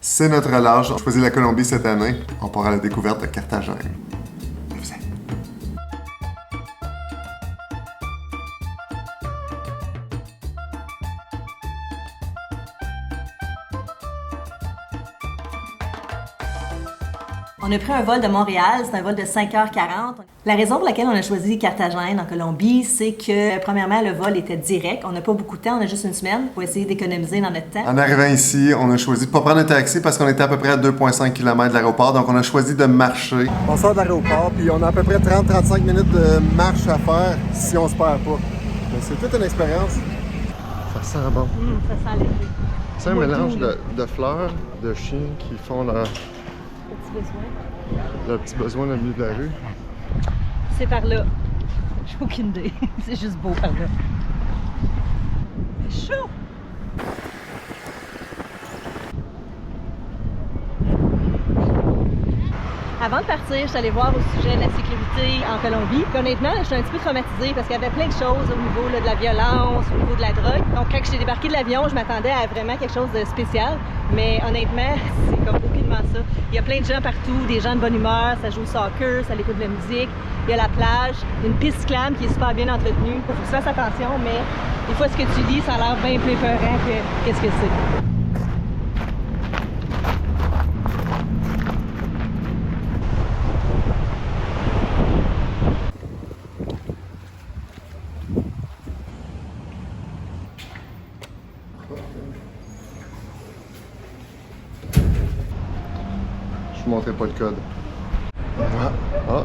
C'est notre relâche. On choisit la Colombie cette année. On part à la découverte de Carthagène. On a pris un vol de Montréal, c'est un vol de 5h40. La raison pour laquelle on a choisi Carthagène en Colombie, c'est que, premièrement, le vol était direct. On n'a pas beaucoup de temps, on a juste une semaine pour essayer d'économiser dans notre temps. En arrivant ici, on a choisi de ne pas prendre un taxi parce qu'on était à peu près à 2,5 km de l'aéroport, donc on a choisi de marcher. On sort de l'aéroport, puis on a à peu près 30-35 minutes de marche à faire si on se perd pas. Mais c'est toute une expérience. Ça sent bon. Ça sent l'été. C'est un mélange de fleurs, de chiens qui font leur petit besoin dans le milieu de la rue. C'est par là. J'ai aucune idée. C'est juste beau par là. C'est chaud! Avant de partir, je suis allée voir au sujet de la sécurité en Colombie. Puis honnêtement, je suis un petit peu traumatisée parce qu'il y avait plein de choses au niveau de la violence, au niveau de la drogue. Donc quand j'ai débarqué de l'avion, je m'attendais à vraiment quelque chose de spécial. Mais honnêtement, c'est comme aucunement ça. Il y a plein de gens partout, des gens de bonne humeur, ça joue au soccer, ça écoute de la musique. Il y a la plage, une piste cyclable qui est super bien entretenue. Il faut que tu fasses attention, mais des fois ce que tu lis, ça a l'air bien plus épeurant que qu'est-ce que c'est. Je ne montrerai pas le code. Ah.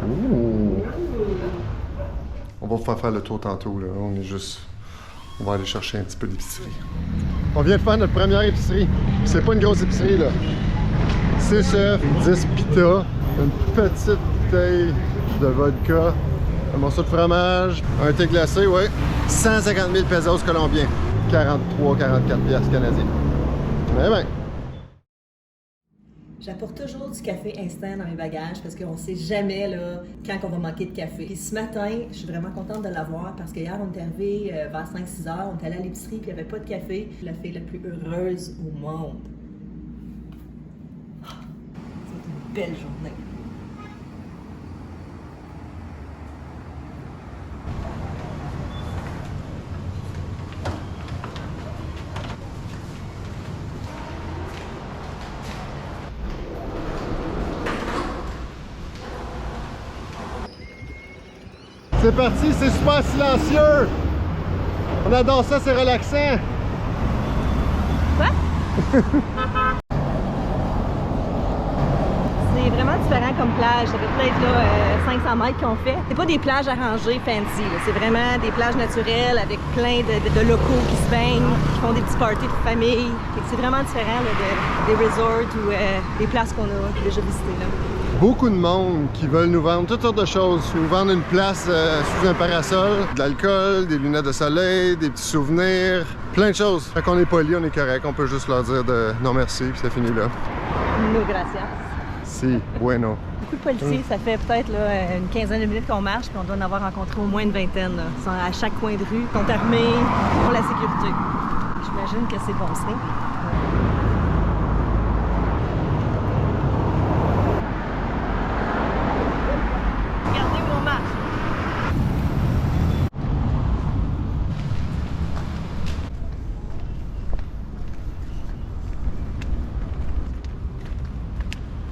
Ouh. On va faire le tour tantôt, là. On va aller chercher un petit peu d'épicerie. On vient de faire notre première épicerie. C'est pas une grosse épicerie, là. 6 œufs, 10 pita, une petite bouteille de vodka, un morceau de fromage, un thé glacé, ouais. 150 000 pesos colombiens. 43-44 piastres canadiens. Eh ben. J'apporte toujours du café instant dans mes bagages parce qu'on ne sait jamais là, quand on va manquer de café. Puis ce matin, je suis vraiment contente de l'avoir parce qu'hier, on est arrivé vers 5-6 heures, on est allé à l'épicerie puis il n'y avait pas de café. La fille la plus heureuse au monde. C'est une belle journée. C'est parti, c'est super silencieux! On adore ça, c'est relaxant! Quoi? C'est vraiment différent comme plage. Ça fait peut-être là, 500 mètres qu'on fait. C'est pas des plages arrangées fancy. C'est vraiment des plages naturelles avec plein de locaux qui se baignent, qui font des petits parties de famille. C'est vraiment différent là, des resorts ou des places qu'on a déjà visitées. Là. Beaucoup de monde qui veulent nous vendre toutes sortes de choses. Nous vendre une place sous un parasol, de l'alcool, des lunettes de soleil, des petits souvenirs, plein de choses. Quand on est poli, on est correct. On peut juste leur dire de non merci, puis c'est fini là. No gracias. Si, bueno. Beaucoup de policiers, ça fait peut-être là, une quinzaine de minutes qu'on marche, puis on doit en avoir rencontré au moins une vingtaine. Là. Ils sont à chaque coin de rue, ils sont armés pour la sécurité. J'imagine que c'est bon signe.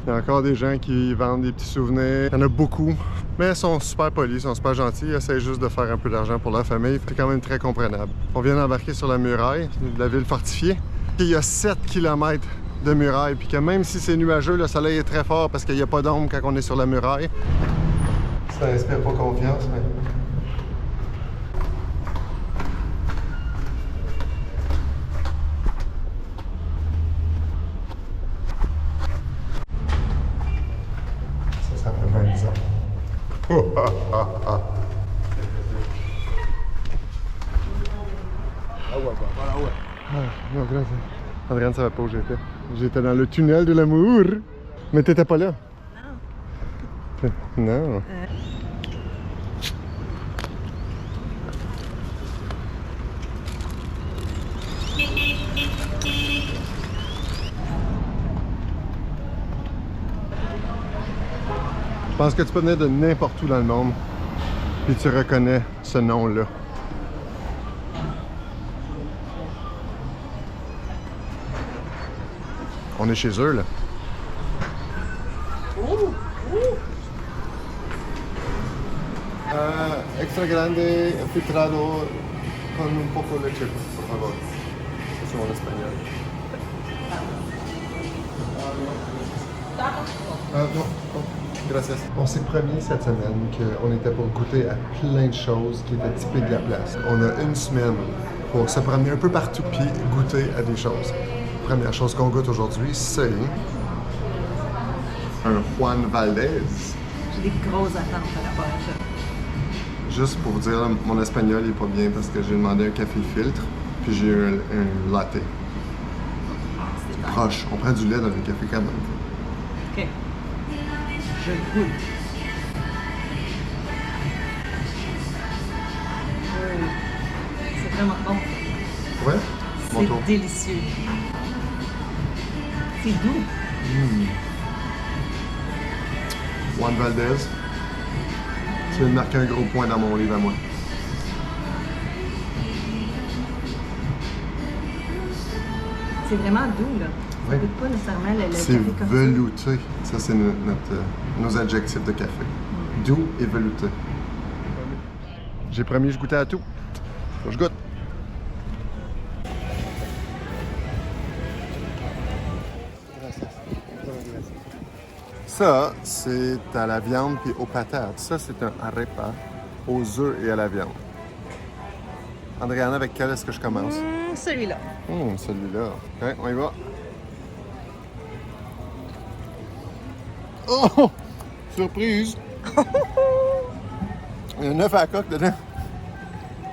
Il y a encore des gens qui vendent des petits souvenirs. Il y en a beaucoup, mais ils sont super polis, ils sont super gentils. Ils essaient juste de faire un peu d'argent pour leur famille. C'est quand même très comprenable. On vient d'embarquer sur la muraille de la ville fortifiée. Il y a 7 km de muraille, puis que même si c'est nuageux, le soleil est très fort parce qu'il n'y a pas d'ombre quand on est sur la muraille. Ça inspire pas confiance, mais... Ça fait 20 ans. Oh, ah, ah, ah. Ah, non, grâce. Adrienne savait pas où j'étais. J'étais dans le tunnel de l'amour. Mais t'étais pas là. Non. Non. Je pense que tu peux venir de n'importe où dans le monde, puis tu reconnais ce nom-là. On est chez eux, là. Extra grande, filtrado, con un poco de leche, por favor. Eso en español. Non. Gracias. On s'est promis cette semaine qu'on était pour goûter à plein de choses qui étaient typiques de la place. On a une semaine pour se promener un peu partout puis goûter à des choses. Première chose qu'on goûte aujourd'hui, c'est un Juan Valdez. J'ai des grosses attentes par rapport à ça. Juste pour vous dire, là, mon espagnol n'est pas bien parce que j'ai demandé un café filtre puis j'ai eu un latte. C'est proche. On prend du lait dans le café quand même. OK. Je goûte. Oui. C'est vraiment bon. Ouais? Mon tour. C'est délicieux. C'est doux. Juan Valdez. Tu viens de marquer un gros point dans mon livre à moi. C'est vraiment doux, là. Ça Oui. goûte pas nécessairement le C'est café comme velouté. Ça, c'est nos adjectifs de café. Doux et velouté. J'ai promis que je goûtais à tout. Faut que je goûte. Ça, c'est à la viande puis aux patates. Ça, c'est un arepa aux œufs et à la viande. Andréana, avec quel est-ce que je commence? Celui-là. Celui-là. OK, on y va. Oh! Surprise! Il y a un œuf à la coque dedans.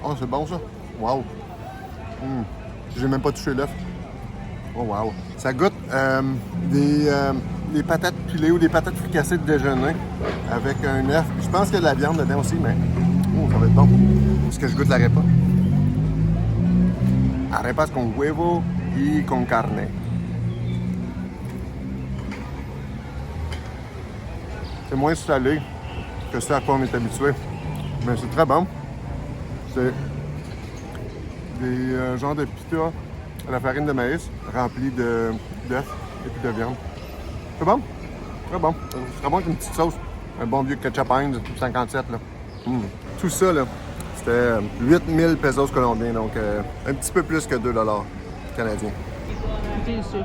Oh, c'est bon ça. Wow! J'ai même pas touché l'œuf. Oh wow! Ça goûte des patates pilées ou des patates fricassées de déjeuner avec un œuf. Je pense qu'il y a de la viande dedans aussi, mais ça va être bon. Est-ce que je goûte l'arepa? Arepas con huevo y con carne. C'est moins salé que ce à quoi on est habitué, mais c'est très bon. C'est des genres de pita à la farine de maïs remplis d'œufs et puis de viande. C'est bon? Très bon. C'est très bon avec une petite sauce. Un bon vieux ketchup Heinz 57 là. Tout ça là, c'était 8000 pesos colombiens, donc un petit peu plus que 2 $ canadiens. C'est délicieux.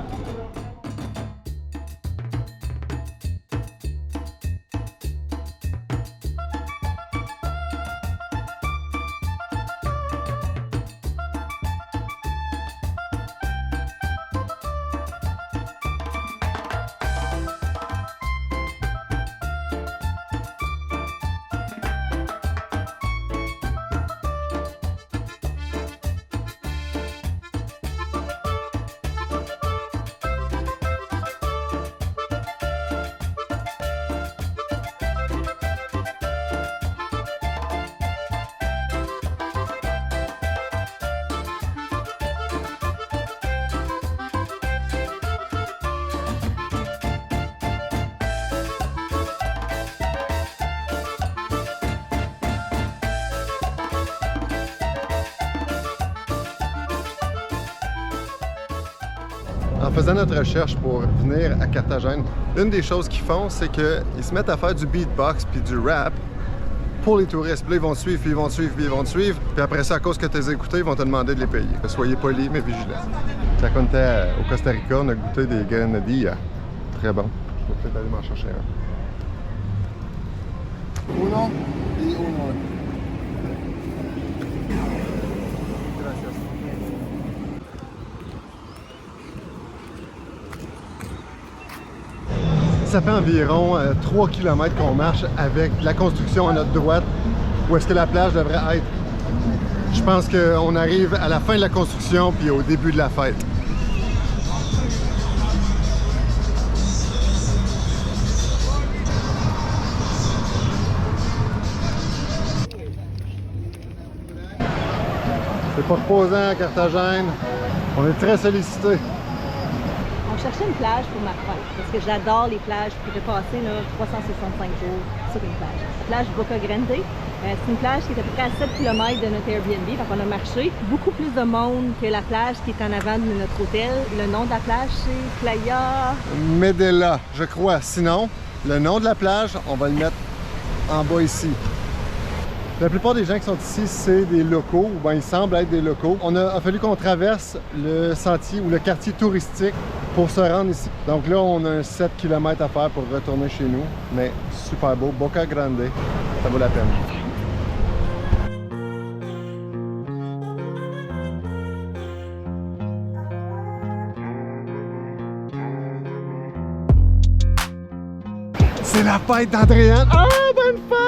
En faisant notre recherche pour venir à Carthagène, une des choses qu'ils font, c'est qu'ils se mettent à faire du beatbox puis du rap pour les touristes. Puis là, ils vont te suivre, puis ils vont te suivre, puis ils vont te suivre. Puis après ça, à cause que tu les as écoutés, ils vont te demander de les payer. Soyez polis, mais vigilants. Quand on était au Costa Rica, on a goûté des grenadillas. Très bon. Je vais peut-être aller m'en chercher un. Uno y uno. Gracias. Ça fait environ 3 km qu'on marche avec la construction à notre droite, où est-ce que la plage devrait être. Je pense qu'on arrive à la fin de la construction puis au début de la fête. C'est pas reposant à Carthagène. On est très sollicités. On cherchait une plage pour ma fête, parce que j'adore les plages. Je pourrais passer là, 365 jours sur une plage. La plage Boca Grande, c'est une plage qui est à peu près à 7 km de notre Airbnb, donc on a marché. Beaucoup plus de monde que la plage qui est en avant de notre hôtel. Le nom de la plage, c'est Playa Medela, je crois. Sinon, le nom de la plage, on va le mettre en bas ici. La plupart des gens qui sont ici, c'est des locaux, ou bien ils semblent être des locaux. Il a fallu qu'on traverse le sentier ou le quartier touristique pour se rendre ici. Donc là, on a un 7 km à faire pour retourner chez nous. Mais super beau, Boca Grande, ça vaut la peine. C'est la fête d'Andréane! Ah, bonne fête!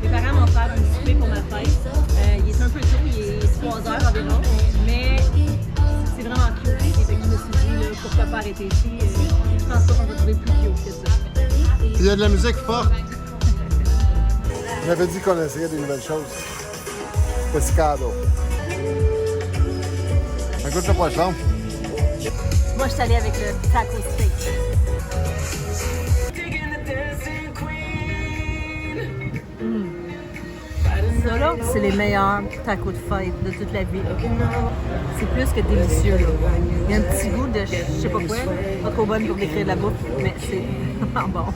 Mes parents m'ont fait un souper pour ma fête. Il est un peu tôt, il est 3 heures environ, mais c'est vraiment cute. Et fait que je me suis dit, là, pourquoi pas arrêter ici? Je pense pas qu'on va trouver plus cute que ça. Il y a de la musique forte. On avait dit qu'on essayait des nouvelles choses. Pescado. Ça goûte le poisson. Moi, je suis allée avec le taco steak. Ça, là, c'est les meilleurs tacos de fête de toute la vie. C'est plus que délicieux. Là. Il y a un petit goût de je sais pas quoi, pas trop bonne pour décrire de la bouffe, mais c'est vraiment bon.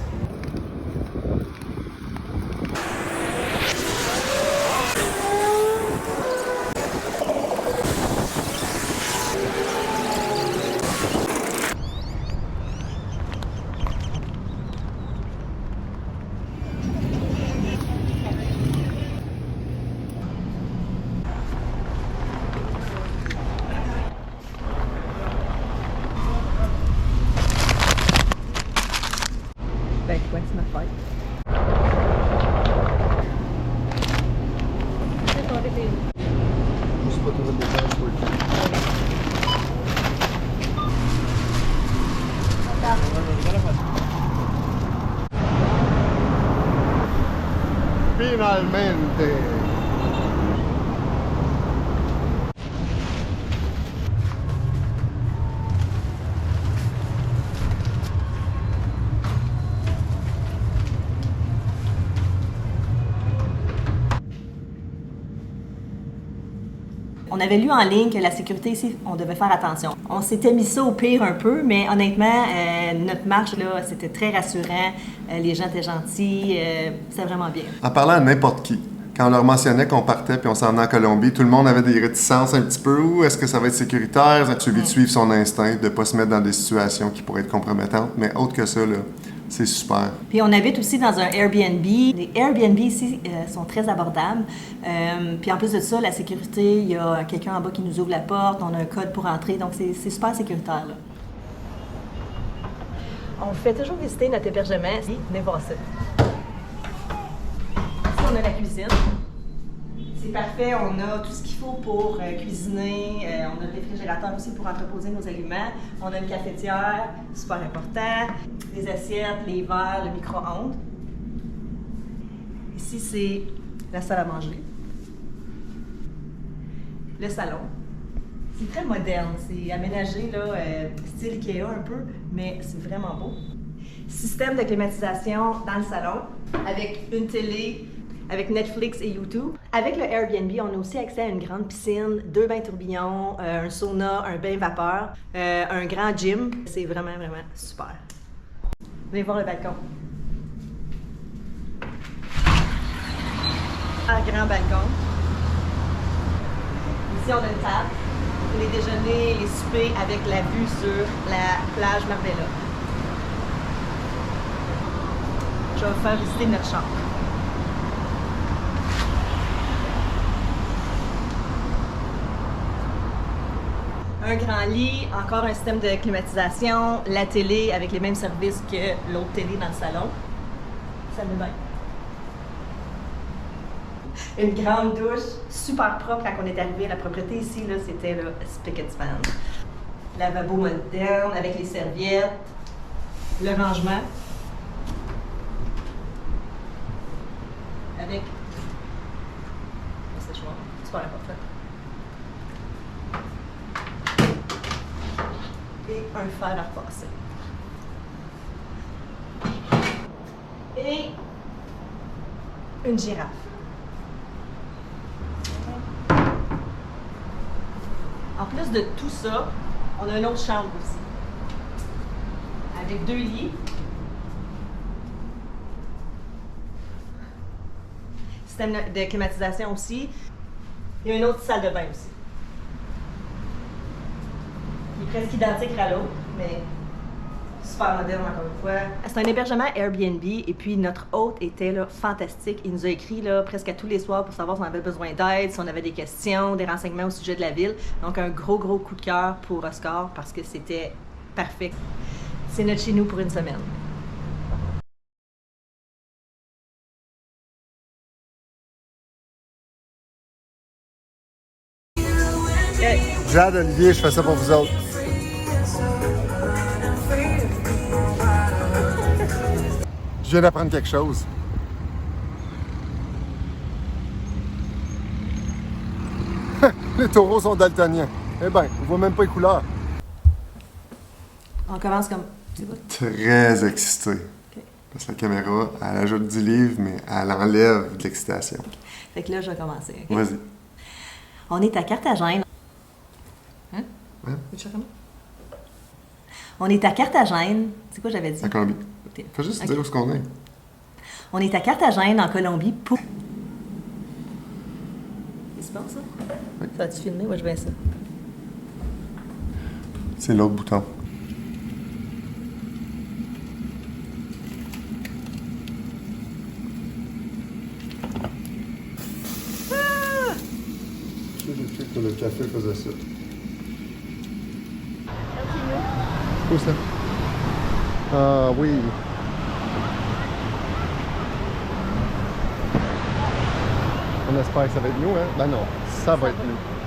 Ben quoi, c'est ma fête. C'est pas arrêté. Je sais pas trouver des gens pour le Finalmente! On avait lu en ligne que la sécurité ici, on devait faire attention. On s'était mis ça au pire un peu, mais honnêtement, notre marche, là, c'était très rassurant. Les gens étaient gentils, c'était vraiment bien. En parlant à n'importe qui, quand on leur mentionnait qu'on partait puis on s'en venait en Colombie, tout le monde avait des réticences un petit peu. Ou est-ce que ça va être sécuritaire? As-tu envie de suivre son instinct, de ne pas se mettre dans des situations qui pourraient être compromettantes? Mais autre que ça, là, c'est super. Puis on habite aussi dans un Airbnb. Les Airbnb ici sont très abordables. Puis en plus de ça, la sécurité, il y a quelqu'un en bas qui nous ouvre la porte, on a un code pour entrer, donc c'est super sécuritaire, là. On fait toujours visiter notre hébergement. Venez voir ça. Ici, on a la cuisine. C'est parfait, on a tout ce qu'il faut pour cuisiner. On a le réfrigérateur aussi pour entreposer nos aliments. On a une cafetière, super important. Les assiettes, les verres, le micro-ondes. Ici, c'est la salle à manger. Le salon. C'est très moderne, c'est aménagé, là, style Ikea un peu, mais c'est vraiment beau. Système de climatisation dans le salon, avec une télé, avec Netflix et YouTube. Avec le Airbnb, on a aussi accès à une grande piscine, 2 bains tourbillons, un sauna, un bain vapeur, un grand gym. C'est vraiment, vraiment super. Venez voir le balcon. Un grand balcon. Ici, on a une table. Les déjeuners, les soupers avec la vue sur la plage Marbella. Je vais vous faire visiter notre chambre. Un grand lit, encore un système de climatisation, la télé avec les mêmes services que l'autre télé dans le salon. Ça me va. Une grande douche, super propre quand on est arrivé. La propriété ici, là, c'était le spick and span. Lavabo moderne avec les serviettes, le rangement. Avec le séchoir, super important. Et un fer à repasser. Et une girafe. En plus de tout ça, on a une autre chambre aussi. Avec 2 lits. Système de climatisation aussi. Il y a une autre salle de bain aussi. Il est presque identique à l'autre, mais super moderne encore une fois. C'est un hébergement Airbnb et puis notre hôte était là, fantastique. Il nous a écrit là, presque à tous les soirs pour savoir si on avait besoin d'aide, si on avait des questions, des renseignements au sujet de la ville. Donc un gros coup de cœur pour Oscar parce que c'était parfait. C'est notre chez nous pour une semaine. Jade, Olivier, je fais ça pour vous autres. Je viens d'apprendre quelque chose. Les taureaux sont daltoniens. Eh bien, on voit même pas les couleurs. On commence comme... C'est quoi? Très excité. Okay. Parce que la caméra, elle ajoute du livre, mais elle enlève de l'excitation. Okay. Fait que là, je vais commencer. Okay? Vas-y. On est à Carthagène. Hein? Ouais. Tu veux comment? On est à Carthagène. C'est quoi j'avais dit? En Colombie. Okay. Faut juste Okay. dire où est-ce qu'on est. On est à Carthagène, en Colombie, pour... C'est bon, ça? Oui. Ça va-tu filmer? Moi, je vais ça. C'est l'autre bouton. Ah! J'ai cru que le café faisait ça. Où ça? Ah oui. On espère que ça va être nous, hein? Ben non, ça va être nous.